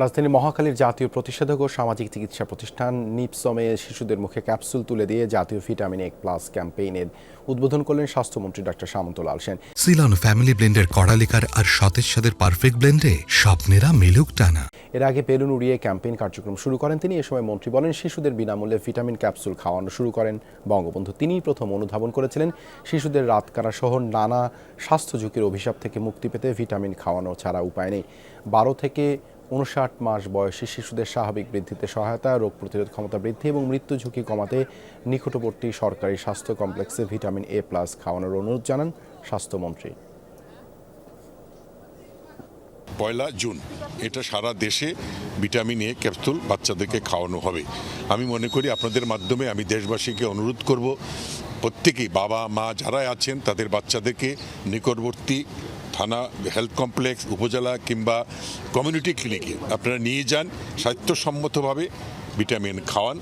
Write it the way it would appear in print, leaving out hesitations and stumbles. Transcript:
রাজধানী মহাখালীর জাতীয় প্রতিষেধক ও সামাজিক চিকিৎসা প্রতিষ্ঠান নিপসমে শিশুদের মুখে ক্যাপসুল তুলে দিয়ে জাতীয় ভিটামিন এ প্লাস ক্যাম্পেইনের উদ্বোধন করলেন স্বাস্থ্যমন্ত্রী ডাক্তার সামন্ত লাল সেন। সিলন ফ্যামিলি ব্লেন্ডের কড়ালিকার আর সতেজ সাদের পারফেক্ট ব্লেন্ডে স্বপ্নেরা মিলুক টানা। এর আগে বেলুন উড়িয়ে ক্যাম্পেইন কার্যক্রম শুরু করেন তিনি। এ সময় মন্ত্রী বলেন, শিশুদের বিনামূল্যে ভিটামিন ক্যাপসুল খাওয়ানো শুরু করেন বঙ্গবন্ধু। তিনিই প্রথম অনুধাবন করেছিলেন শিশুদের রাতকানা সহ নানা স্বাস্থ্য ঝুঁকির অভিশাপ থেকে মুক্তি পেতে ভিটামিন খাওয়ানো ছাড়া উপায় নেই। 12 থেকে 59 মাস বয়সী শিশুদের স্বাভাবিক বৃদ্ধিতে সহায়তা, রোগ প্রতিরোধ ক্ষমতা বৃদ্ধি এবং মৃত্যু ঝুঁকি কমাতে নিকটবর্তী সরকারি স্বাস্থ্য কমপ্লেক্সে ভিটামিন এ প্লাস খাওয়ানোর অনুরোধ জানান স্বাস্থ্যমন্ত্রী। 1 জুন এটা সারা দেশে ভিটামিন এ ক্যাপসুল বাচ্চাদেরকে খাওয়ানো হবে। আমি মনে করি আপনাদের মাধ্যমে আমি দেশবাসীকে অনুরোধ করব, প্রত্যেকেই বাবা মা যারা আছেন তাদের বাচ্চাদেরকে নিকটবর্তী থানা, হেলথ কমপ্লেক্স, উপজেলা কিংবা কমিউনিটি ক্লিনিকে আপনারা নিয়ে যান, স্বাস্থ্যসম্মতভাবে ভিটামিন খাওয়ান।